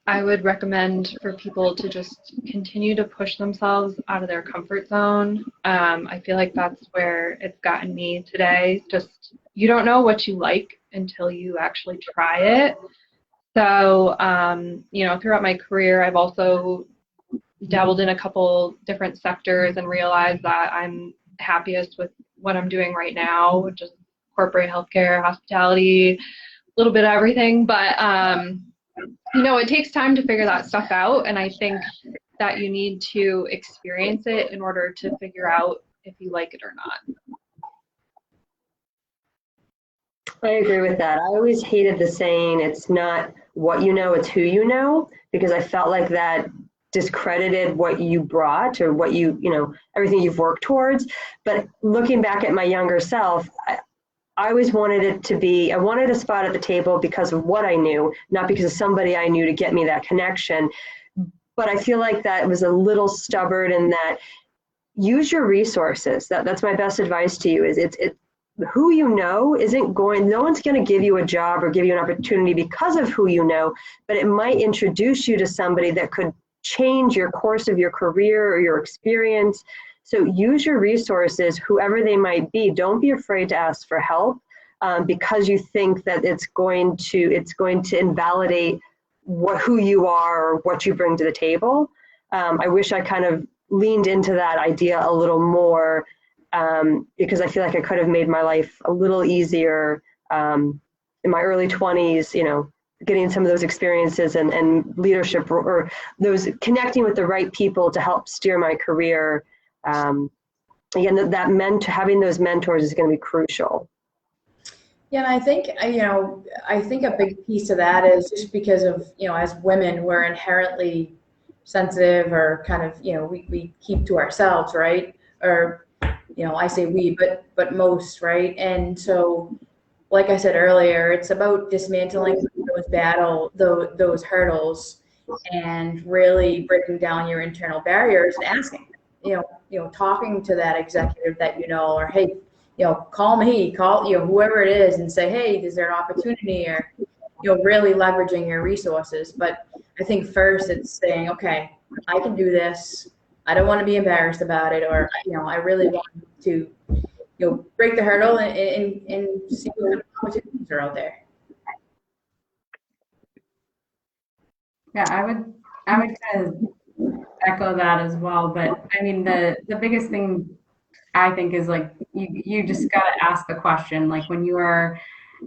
I would recommend for people to just continue to push themselves out of their comfort zone. I feel like that's where it's gotten me today. Just, you don't know what you like until you actually try it. So, throughout my career, I've also dabbled in a couple different sectors and realized that I'm happiest with what I'm doing right now, just corporate healthcare, hospitality, a little bit of everything. But it takes time to figure that stuff out, and I think that you need to experience it in order to figure out if you like it or not. I agree with that. I always hated the saying, it's not what you know, it's who you know, because I felt like that discredited what you brought or what everything you've worked towards. But looking back at my younger self, I always wanted it to be, I wanted a spot at the table because of what I knew, not because of somebody I knew to get me that connection. But I feel like that was a little stubborn, in that use your resources. That's my best advice to you, is it's who you know isn't going, no one's going to give you a job or give you an opportunity because of who you know, but it might introduce you to somebody that could change your course of your career or your experience. So use your resources, whoever they might be. Don't be afraid to ask for help because you think that it's going to invalidate who you are or what you bring to the table. I wish I kind of leaned into that idea a little more because I feel like I could have made my life a little easier in my early 20s, getting some of those experiences and leadership, or those connecting with the right people to help steer my career. Again, having those mentors is going to be crucial. Yeah, and I think a big piece of that is just because of, as women, we're inherently sensitive, or kind of, we keep to ourselves, right? Or, I say we, but most, right? And so, like I said earlier, it's about dismantling those hurdles, and really breaking down your internal barriers and asking, talking to that executive that or hey, call whoever it is and say, hey, is there an opportunity, or really leveraging your resources. But I think first it's saying, okay, I can do this. I don't want to be embarrassed about it, or I really want to break the hurdle and see what opportunities are out there. Yeah, I would kind of echo that as well. But I mean, the biggest thing I think is, like, you just got to ask the question. Like, when you are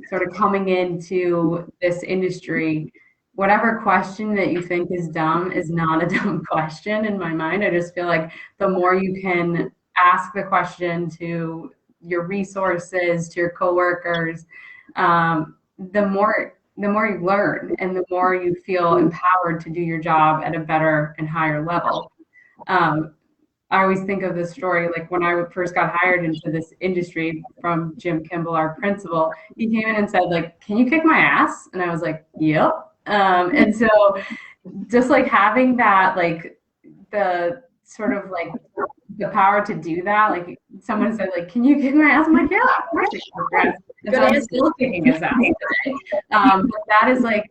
sort of coming into this industry, whatever question that you think is dumb is not a dumb question in my mind. I just feel like the more you can ask the question to your resources, to your coworkers, the more you learn, and the more you feel empowered to do your job at a better and higher level. I always think of this story, like when I first got hired into this industry from Jim Kimball, our principal. He came in and said, like, can you kick my ass? And I was like, yep. And so just like having that, like, the sort of like the power to do that, like someone said, like, can you kick my ass? I'm like, yeah, of course I can kick your ass. And so I'm still kicking his ass today. But that is, like,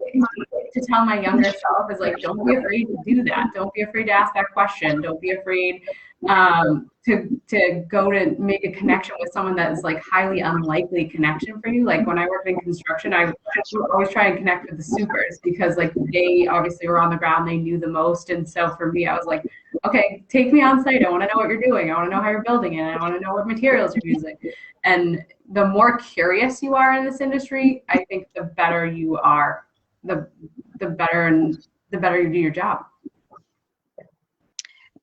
to tell my younger self is, like, don't be afraid to do that. Don't be afraid to ask that question. Don't be afraid to go to make a connection with someone that is, like, highly unlikely connection for you. Like, when I worked in construction, I would always try and connect with the supers, because, like, they obviously were on the ground, they knew the most. And so for me, I was like, okay, take me on site. I want to know what you're doing. I want to know how you're building it. I want to know what materials you're using. And the more curious you are in this industry, I think the better you are, the better you do your job.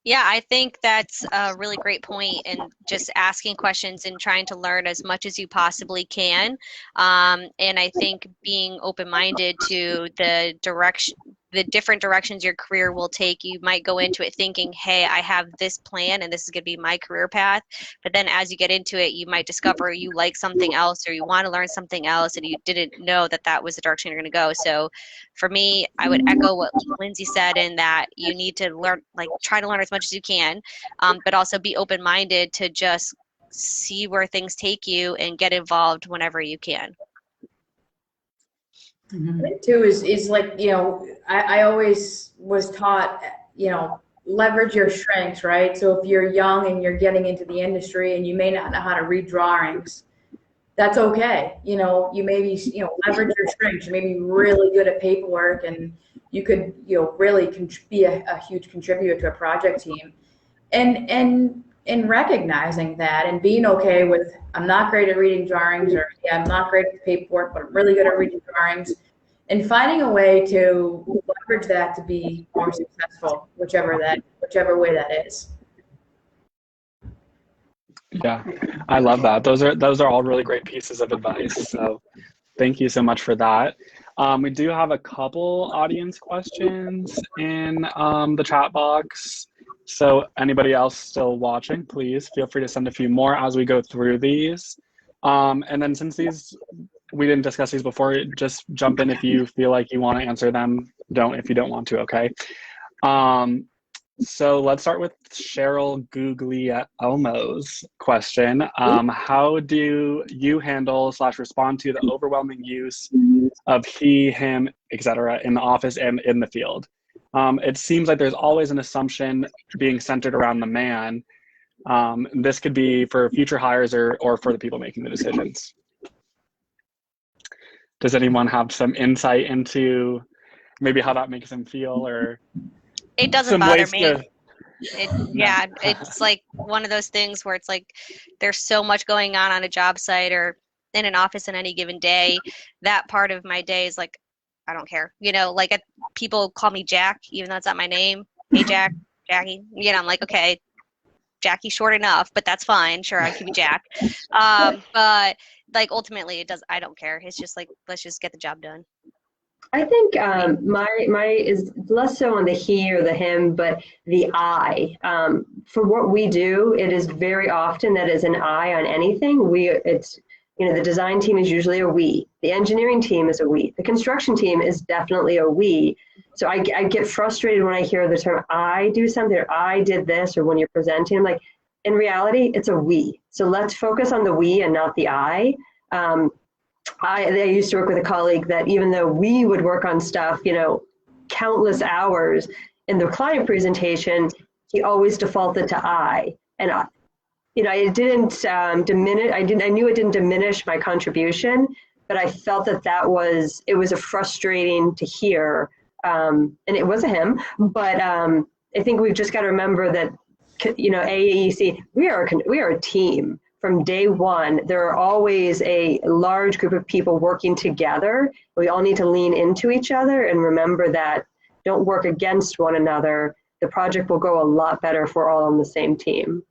Yeah, I think that's a really great point, and just asking questions and trying to learn as much as you possibly can. And I think being open-minded to the the different directions your career will take. You might go into it thinking, hey, I have this plan and this is going to be my career path. But then as you get into it, you might discover you like something else or you want to learn something else and you didn't know that that was the direction you're going to go. So for me, I would echo what Lindsay said in that you need to learn, like try to learn as much as you can, but also be open-minded to just see where things take you and get involved whenever you can. Too is like, you know, I always was taught, you know, leverage your strengths, right? So if you're young and you're getting into the industry and you may not know how to read drawings, that's okay. You know, you maybe, you know, leverage your strengths. You may be really good at paperwork and you could, you know, really be a huge contributor to a project team. And recognizing that and being okay with, I'm not great at reading drawings, or yeah, I'm not great at paperwork, but I'm really good at reading drawings, and finding a way to leverage that to be more successful, whichever way that is. Yeah, I love that. Those are all really great pieces of advice. So thank you so much for that. We do have a couple audience questions in the chat box. So anybody else still watching, please feel free to send a few more as we go through these. And then since we didn't discuss these before, just jump in if you feel like you want to answer them. Don't if you don't want to, okay? So let's start with Cheryl Guglielmo's question. How do you handle / respond to the overwhelming use of he, him, etc. in the office and in the field? It seems like there's always an assumption being centered around the man. This could be for future hires or for the people making the decisions. Does anyone have some insight into maybe how that makes them feel, or it doesn't bother me? Yeah, it's like one of those things where it's like there's so much going on a job site or in an office in any given day. That part of my day is like, I don't care. You know, like people call me Jack, even though it's not my name. Hey, Jack, Jackie. You know, I'm like, okay, Jackie's short enough, but that's fine. Sure, I can be Jack. But like ultimately, I don't care. It's just like, let's just get the job done. I think my is less so on the he or the him, but the I. For what we do, it is very often that is an I on anything. It's, you know, the design team is usually a we. The engineering team is a we. The construction team is definitely a we. So I get frustrated when I hear the term I do something, or I did this, or when you're presenting. I'm like, in reality, it's a we. So let's focus on the we and not the I. I used to work with a colleague that even though we would work on stuff, you know, countless hours in the client presentation, he always defaulted to I. And you know, it didn't diminish. I knew it didn't diminish my contribution, but I felt that it was a frustrating to hear. And it was a him, but I think we've just got to remember that, you know, AAEC, we are a team. From day one, there are always a large group of people working together. We all need to lean into each other and remember that, don't work against one another. The project will go a lot better if we're all on the same team.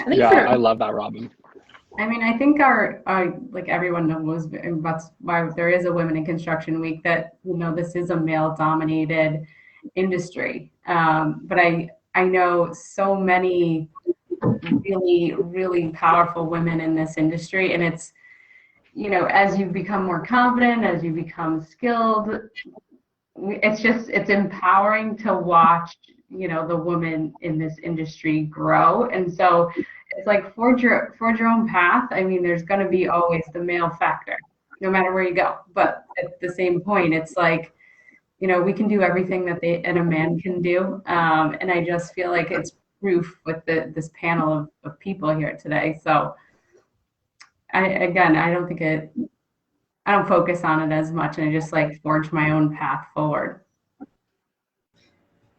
I love that, Robin. I mean, I think our like everyone knows, that's why there is a Women in Construction Week, that, you know, this is a male-dominated industry. But I know so many really, really powerful women in this industry, and it's, you know, as you become more confident, as you become skilled, it's empowering to watch, you know, the women in this industry grow. And so it's like forge your own path. I mean, there's going to be always the male factor, no matter where you go. But at the same point, it's like, you know, we can do everything that a man can do. And I just feel like it's proof with this panel of people here today. So I don't focus on it as much, and I just like forge my own path forward.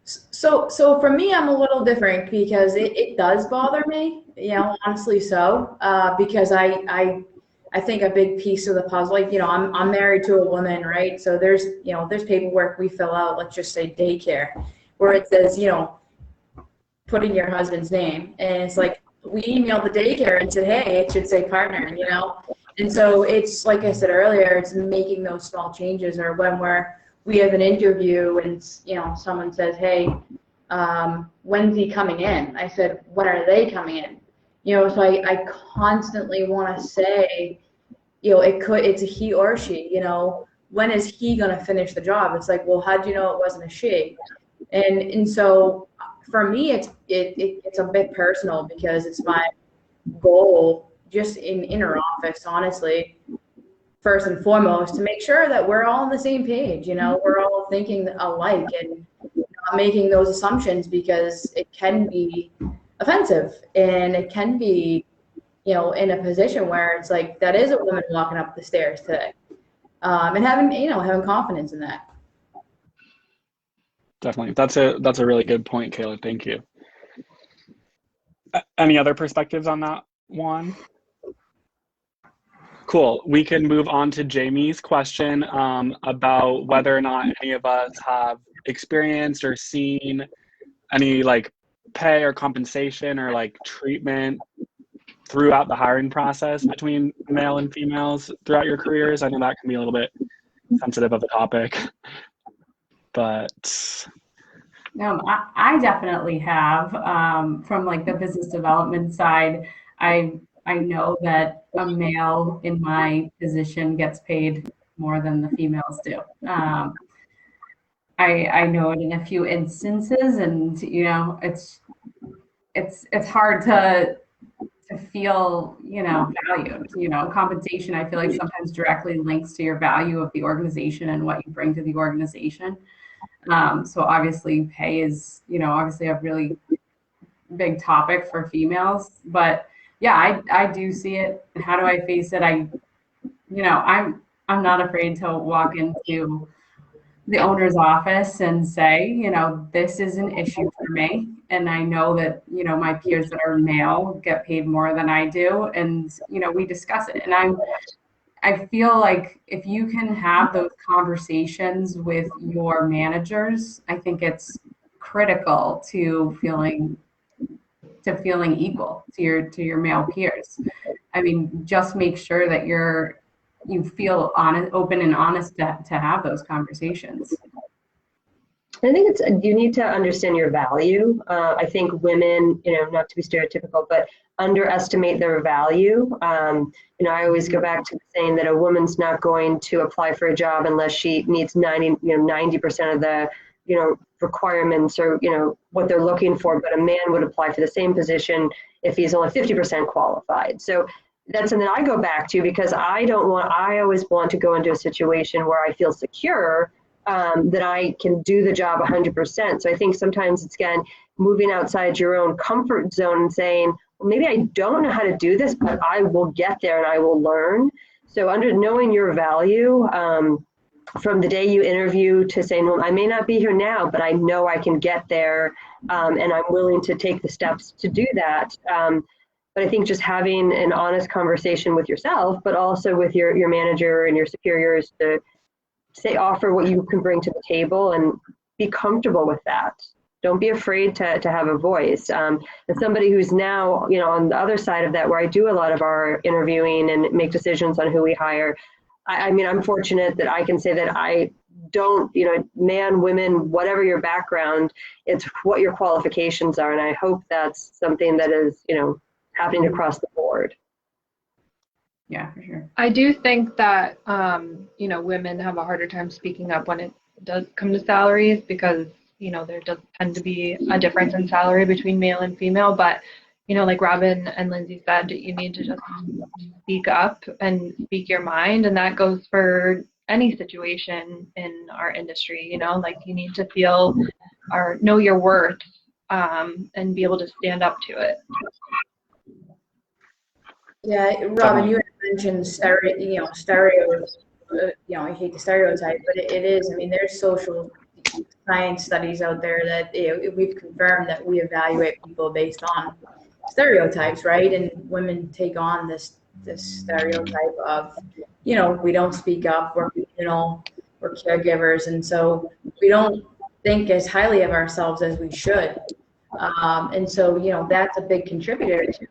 So for me, I'm a little different because it does bother me, you know, honestly so, because I think a big piece of the puzzle, like, you know, I'm married to a woman, right? So there's paperwork we fill out, let's just say daycare, where it says, you know, put in your husband's name. And it's like, we emailed the daycare and said, hey, it should say partner, you know? And so it's, like I said earlier, it's making those small changes, or when we have an interview and, you know, someone says, hey, when's he coming in? I said, when are they coming in? You know, so I constantly want to say, you know, it's a he or she, you know, when is he going to finish the job? It's like, well, how'd you know it wasn't a she? And so for me, it's a bit personal, because it's my goal just in inner office, honestly, first and foremost, to make sure that we're all on the same page, you know, we're all thinking alike and not making those assumptions, because it can be offensive, and it can be, you know, in a position where it's like, that is a woman walking up the stairs today, and having confidence in that. Definitely. That's a really good point, Kayla. Thank you. Any other perspectives on that one? Cool. We can move on to Jamie's question about whether or not any of us have experienced or seen any like pay or compensation or like treatment throughout the hiring process between male and females throughout your careers. I know that can be a little bit sensitive of a topic, but I definitely have. From like the business development side, I know that a male in my position gets paid more than the females do. I know it in a few instances, and you know, it's hard to feel, you know, valued. You know, compensation, I feel like sometimes directly links to your value of the organization and what you bring to the organization. So obviously pay is, you know, obviously a really big topic for females, but yeah, I do see it. How do I face it? I'm not afraid to walk into the owner's office and say, you know, this is an issue for me. And I know that, you know, my peers that are male get paid more than I do. And, you know, we discuss it. And I feel like if you can have those conversations with your managers, I think it's critical to feeling equal to your male peers. I mean, just make sure that you feel honest, open and honest to have those conversations. I think you need to understand your value. I think women, you know, not to be stereotypical, but underestimate their value. You know, I always go back to saying that a woman's not going to apply for a job unless she meets 90% of the, you know, requirements or, you know, what they're looking for, but a man would apply for the same position if he's only 50% qualified. So that's something I go back to, because I always want to go into a situation where I feel secure, that I can do the job 100%. So I think sometimes it's, again, moving outside your own comfort zone and saying, well, maybe I don't know how to do this, but I will get there and I will learn. So knowing your value, from the day you interview to saying, well, I may not be here now, but I know I can get there, and I'm willing to take the steps to do that. But I think just having an honest conversation with yourself, but also with your manager and your superiors, to offer what you can bring to the table and be comfortable with that. Don't be afraid to have a voice. And somebody who's now, you know, on the other side of that, where I do a lot of our interviewing and make decisions on who we hire, I mean, I'm fortunate that I can say that I don't, you know, man, women, whatever your background, it's what your qualifications are. And I hope that's something that is, you know, happening across the board. Yeah, for sure. I do think that, you know, women have a harder time speaking up when it does come to salaries, because, you know, there does tend to be a difference in salary between male and female. But, you know, like Robin and Lindsay said, you need to just speak up and speak your mind. And that goes for any situation in our industry, you know, like you need to feel or know your worth, and be able to stand up to it. Yeah, Robin, you had mentioned stereotypes. I hate the stereotype, but it is. I mean, there's social science studies out there that, you know, we've confirmed that we evaluate people based on stereotypes, right? And women take on this stereotype of, you know, we don't speak up, we're communal, we're caregivers, and so we don't think as highly of ourselves as we should. And so, you know, that's a big contributor to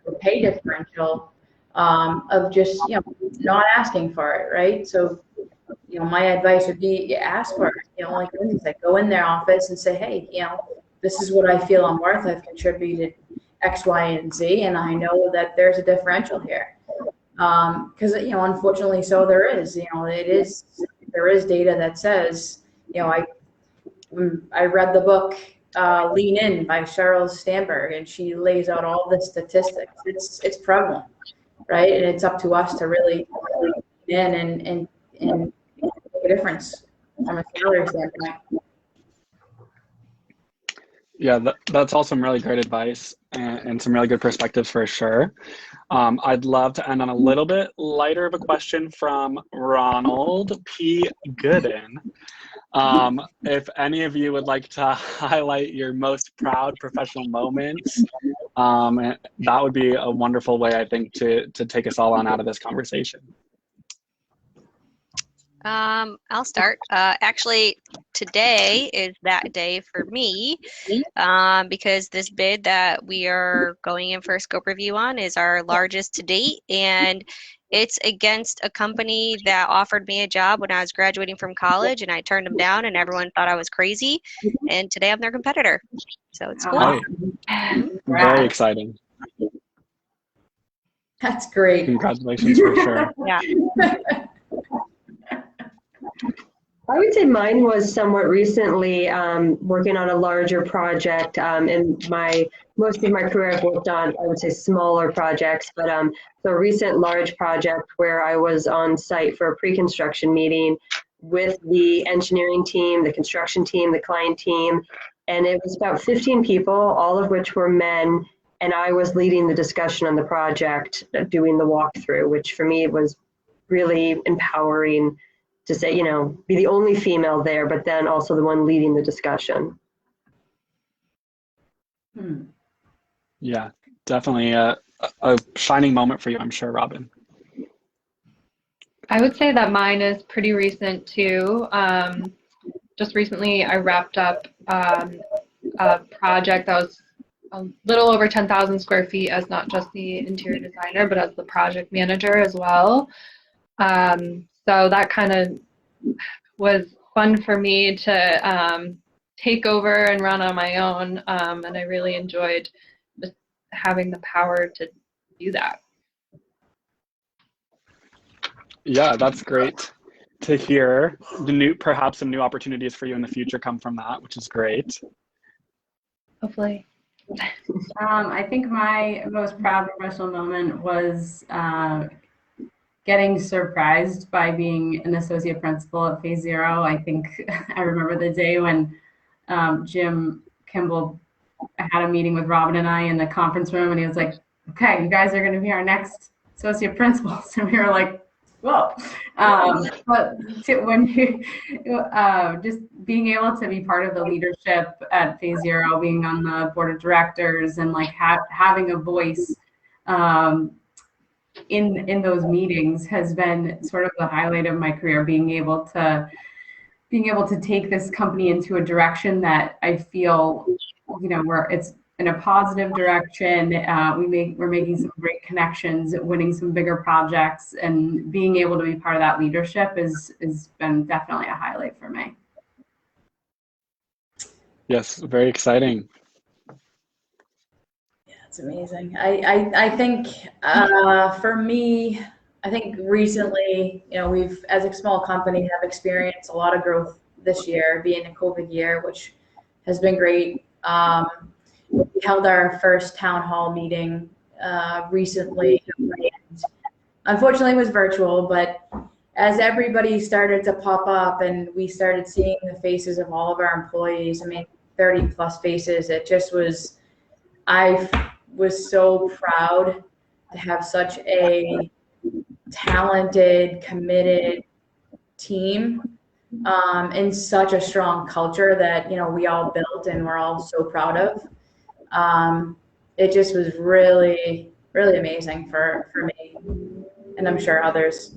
the pay differential of just, not asking for it, right? So, my advice would be ask for it, like Lindsay said, go in their office and say, hey, this is what I feel I'm worth. I've contributed X, Y, and Z, and I know that there's a differential here. Because, unfortunately, so there is, there is data that says, I read the book Lean In by Sheryl Sandberg, and she lays out all the statistics. It's prevalent, right? And it's up to us to really lean in and make a difference from a salary standpoint. Yeah, that's all some really great advice and some really good perspectives for sure. I'd love to end on a little bit lighter of a question from Ronald P. Gooden. If any of you would like to highlight your most proud professional moments, that would be a wonderful way, I think, to take us all on out of this conversation. I'll start. Actually, today is that day for me, because this bid that we are going in for a scope review on is our largest to date, and it's against a company that offered me a job when I was graduating from college, and I turned them down, and everyone thought I was crazy, and today I'm their competitor. So it's cool. Hey, very exciting. That's great. Congratulations for sure. Yeah. I would say mine was somewhat recently, working on a larger project. In most of my career, I've worked on, I would say, smaller projects, but so a recent large project where I was on site for a pre-construction meeting with the engineering team, the construction team, the client team, and it was about 15 people, all of which were men, and I was leading the discussion on the project, doing the walkthrough, which for me was really empowering to say, be the only female there, but then also the one leading the discussion. Yeah, definitely a shining moment for you, I'm sure, Robin. I would say that mine is pretty recent too. Just recently, I wrapped up a project that was a little over 10,000 square feet as not just the interior designer, but as the project manager as well. So that kind of was fun for me to take over and run on my own, and I really enjoyed just having the power to do that. Yeah, that's great to hear. Perhaps some new opportunities for you in the future come from that, which is great. Hopefully. I think my most proud professional moment was getting surprised by being an associate principal at Phase Zero. I think I remember the day when Jim Kimball had a meeting with Robin and I in the conference room, and he was like, okay, you guys are going to be our next associate principals. And we were like, whoa. But when you, just being able to be part of the leadership at Phase Zero, being on the board of directors, and like having a voice in those meetings has been sort of the highlight of my career. Being able to take this company into a direction that I feel, where it's in a positive direction. We're making some great connections, winning some bigger projects, and being able to be part of that leadership has been definitely a highlight for me. Yes, very exciting. It's amazing. I think for me, I think recently, we've, as a small company, have experienced a lot of growth this year, being a COVID year, which has been great. We held our first town hall meeting recently. And unfortunately, it was virtual, but as everybody started to pop up and we started seeing the faces of all of our employees, 30 plus faces, it just was, I was so proud to have such a talented, committed team, and such a strong culture that we all built and we're all so proud of. It just was really, really amazing for me, and I'm sure others.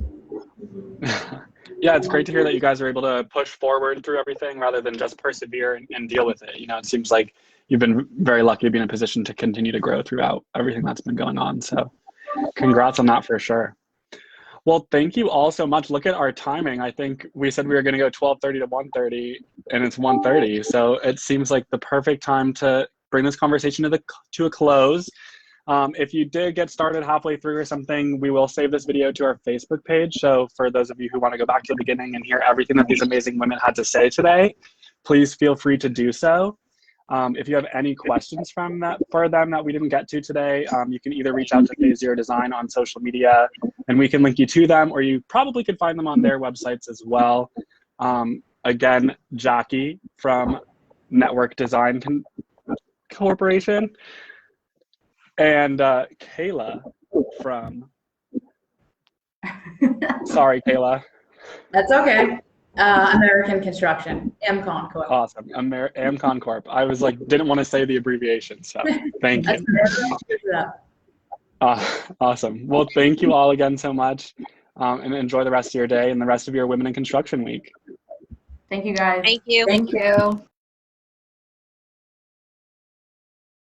Yeah, it's great to hear that you guys are able to push forward through everything rather than just persevere and deal with it. It seems like you've been very lucky to be in a position to continue to grow throughout everything that's been going on. So congrats on that for sure. Well, thank you all so much. Look at our timing. I think we said we were going to go 12:30 to 1:30, and it's 1:30. So it seems like the perfect time to bring this conversation to a close. If you did get started halfway through or something, we will save this video to our Facebook page. So for those of you who want to go back to the beginning and hear everything that these amazing women had to say today, please feel free to do so. If you have any questions for them that we didn't get to today, you can either reach out to Phase Zero Design on social media and we can link you to them, or you probably could find them on their websites as well. Again, Jackie from Network Design Corporation and Kayla from, sorry, Kayla. That's okay. American Construction, AmCon Corp. Awesome. AmCon Corp. I was like, didn't want to say the abbreviation, so thank you. Awesome. Well, thank you all again so much, and enjoy the rest of your day and the rest of your Women in Construction Week. Thank you, guys. Thank you. Thank you.